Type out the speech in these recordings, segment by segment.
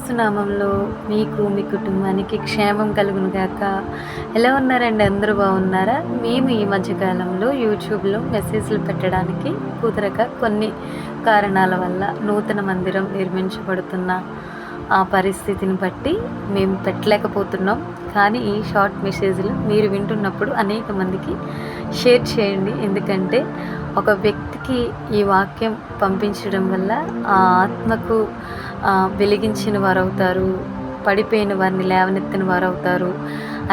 యేసుక్రీస్తు నామంలో మీకు మీ కుటుంబానికి క్షేమం కలుగును గాక. ఎలా ఉన్నారండి? అందరూ బాగున్నారా? మేము ఈ మధ్యకాలంలో యూట్యూబ్లో మెసేజ్లు పెట్టడానికి కుదరక కొన్ని కారణాల వల్ల నూతన మందిరం నిర్మించబడుతున్న ఆ పరిస్థితిని బట్టి మేము పెట్టలేకపోతున్నాం. కానీ ఈ షార్ట్ మెసేజ్లు మీరు వింటున్నప్పుడు అనేక మందికి షేర్ చేయండి. ఎందుకంటే ఒక వ్యక్తికి ఈ వాక్యం పంపించడం వల్ల ఆ ఆత్మకు వెలిగించిన వారు అవుతారు, పడిపోయిన వారిని లేవనెత్తిన వారు అవుతారు,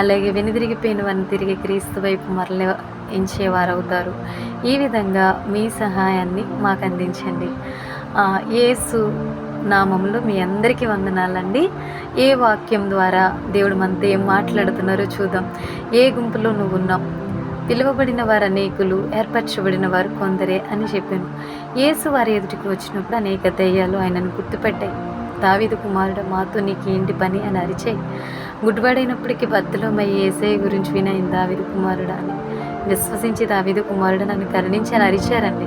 అలాగే వెనుదిరిగిపోయిన వారిని తిరిగి క్రీస్తు వైపు మరలించేవారు అవుతారు. ఈ విధంగా మీ సహాయాన్ని మాకు అందించండి. యేసు నామంలో మీ అందరికీ వందనాలండి. ఏ వాక్యం ద్వారా దేవుడు మనతో ఏం మాట్లాడుతున్నారో చూద్దాం. ఏ గుంపులో నువ్వు ఉన్నావు? పిలువబడిన వారు అనేకులు, ఏర్పరచబడిన వారు కొందరే అని చెప్పాను. యేసు వారి ఎదుటికి వచ్చినప్పుడు అనేక దయ్యాలు ఆయనను గుర్తుపెట్టాయి. దావీదు కుమారుడు, మాతో నీకు ఏంటి పని అని అరిచాయి. గుడ్డివాడైనప్పటికీ బద్దలమయ్యి యేసయ్య గురించి వినైన దావీదు కుమారుడు అని విశ్వసించి దావీదు కుమారుడు నన్ను కరుణించి అని అరిచారండి.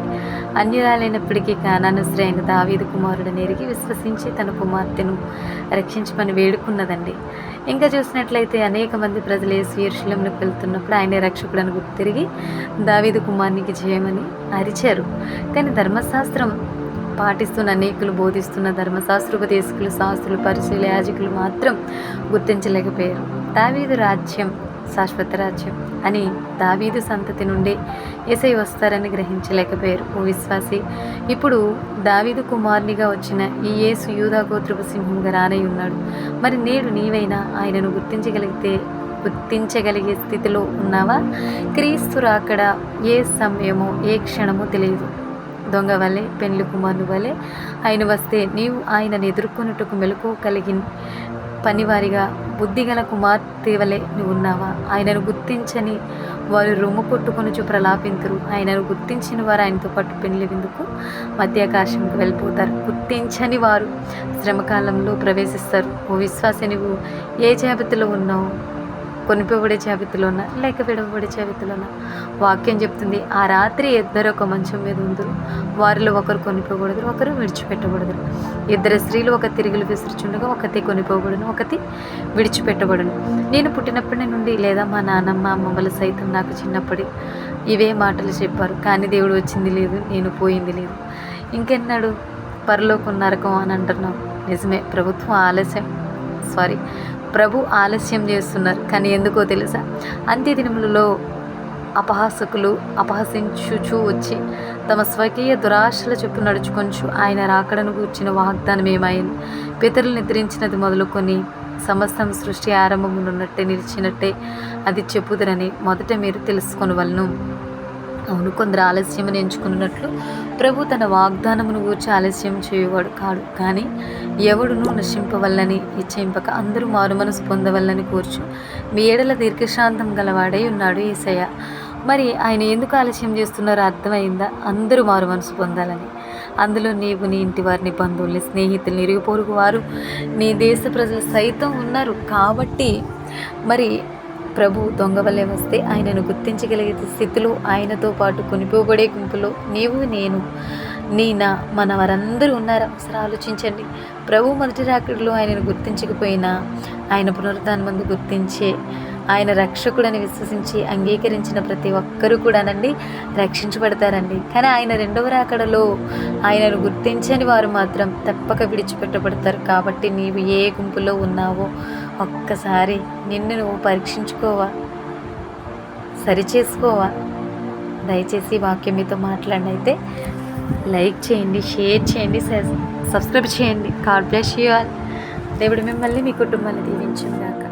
అన్యురాలైనప్పటికీ కానానుస్త్రీ అయిన దావీదు కుమారుడని ఎరిగి విశ్వసించి తన కుమార్తెను రక్షించమని వేడుకున్నదండి. ఇంకా చూసినట్లయితే అనేక మంది ప్రజలు యేసు యెరూషలేమునకు వెళ్తున్నప్పుడు ఆయనే రక్షకుడని గుర్తిరిగి దావీదు కుమారునికి చేయమని అరిచారు. కానీ ధర్మశాస్త్రం పాటిస్తున్న అనేకులు, బోధిస్తున్న ధర్మశాస్త్రోపదేశకులు, శాస్త్రులు, పరిశీలు, యాజకులు మాత్రం గుర్తించలేకపోయారు. దావీదు రాజ్యం శాశ్వత రాజ్యం అని, దావీదు సంతతి నుండి యేసయ్య వస్తారని గ్రహించలేకపోయారు. ఓ విశ్వాసి, ఇప్పుడు దావీదు కుమారునిగా వచ్చిన ఈ యేసు యూదా గోత్రపు సింహంగా రానై ఉన్నాడు. మరి నేడు నీవైనా ఆయనను గుర్తించగలిగే స్థితిలో ఉన్నావా? క్రీస్తు రాకడ ఏ సమయమో ఏ క్షణమో తెలియదు. దొంగ వలె, పెండ్లి కుమారుని వలె ఆయన వస్తే నీవు ఆయనను ఎదుర్కొనుటకు మెలకువ కలిగి పనివారిగా, బుద్ధిగల కుమార్తె వలె నువ్వు ఉన్నావా? ఆయనను గుర్తించని వారు రొమ్ము కొట్టుకొనుచు ప్రలాపింతురు. ఆయనను గుర్తించిన వారు ఆయనతో పాటు పెళ్లి విందుకు మధ్యాకాశంకు వెళ్ళిపోతారు. గుర్తించని వారు శ్రమకాలంలో ప్రవేశిస్తారు. ఓ విశ్వాసి, నువ్వు ఏ జాబితాలో ఉన్నావు? కొనిపోబడే జాబితాలోనా లేక విడవబడే జాబితాలోనా? వాక్యం చెప్తుంది, ఆ రాత్రి ఇద్దరు ఒక మంచం మీద ఉందరు, వారిలో ఒకరు కొనిపోబడదురు, ఒకరు విడిచిపెట్టబడదురు. ఇద్దరు స్త్రీలు ఒక తిరుగులు విసురుచుండగా ఒకటి కొనిపోబడును, ఒకటి విడిచిపెట్టబడును. నేను పుట్టినప్పటి నుండి లేదా మా నాన్నమ్మ అమ్మమ్మలు సైతం నాకు చిన్నప్పటి ఇవే మాటలు చెప్పారు. కానీ దేవుడు వచ్చింది లేదు, నేను పోయింది లేదు. ఇంకెన్నాడు పరలోకం నరకం అని అంటున్నాం. నిజమే, ప్రభు ఆలస్యం చేస్తున్నారు. కానీ ఎందుకో తెలుసా? అంత్యదినములలో అపహాసకులు అపహసించుచూ వచ్చి తమ స్వకీయ దురాశల చొప్పున నడుచుకొంచు ఆయన రాకడను గూర్చిన వాగ్దానం ఏమాయను. పితరులు నిద్రించినది మొదలుకొని సమస్తం సృష్టి ఆరంభమునున్నట్టే నిలిచినట్టే అది చెప్పుదురని మొదట మీరు తెలుసుకొనవలను. అవును, కొందరు ఆలస్యమని ఎంచుకున్నట్లు ప్రభు తన వాగ్దానమును గూర్చి ఆలస్యం చేయువాడు కాడు. కానీ ఎవడును నశింపవల్లని ఇచ్చేంపక అందరూ మారుమనసు పొందవల్లని కూర్చు మీ ఏడల దీర్ఘశాంతం గలవాడై ఉన్నాడు యేసయ్య. మరి ఆయన ఎందుకు ఆలస్యం చేస్తున్నారో అర్థమైందా? అందరూ మారు మనసు పొందాలని. అందులో నీవు, నీ ఇంటి వారిని, బంధువుల్ని, స్నేహితుల్ని, ఇరుగు పొరుగు వారు, నీ దేశ ప్రజలు సైతం ఉన్నారు. కాబట్టి మరి ప్రభు దొంగ వల్లే వస్తే ఆయనను గుర్తించగలిగే స్థితిలో ఆయనతో పాటు కొనిపోబడే గుంపులో నీవు, నేను, మన వారందరూ ఉన్నారా? ఒకసారి ఆలోచించండి. ప్రభు మొదటి రాకడలో ఆయనను గుర్తించకపోయినా ఆయన పునరుద్ధానమందు గుర్తించే ఆయన రక్షకుడని విశ్వసించి అంగీకరించిన ప్రతి ఒక్కరూ కూడానండి రక్షించబడతారండి. కానీ ఆయన రెండవ రాకడలో ఆయనను గుర్తించని వారు మాత్రం తప్పక విడిచిపెట్టబడతారు. కాబట్టి నీవు ఏ గుంపులో ఉన్నావో ఒక్కసారి నిన్ను నువ్వు పరీక్షించుకోవా, సరిచేసుకోవా? దయచేసి వాక్యం మీతో మాట్లాడండి. అయితే లైక్ చేయండి, షేర్ చేయండి, సబ్స్క్రైబ్ చేయండి. God bless you all. దేవుడు మిమ్మల్ని, మీ కుటుంబాన్ని దీవించుగాక.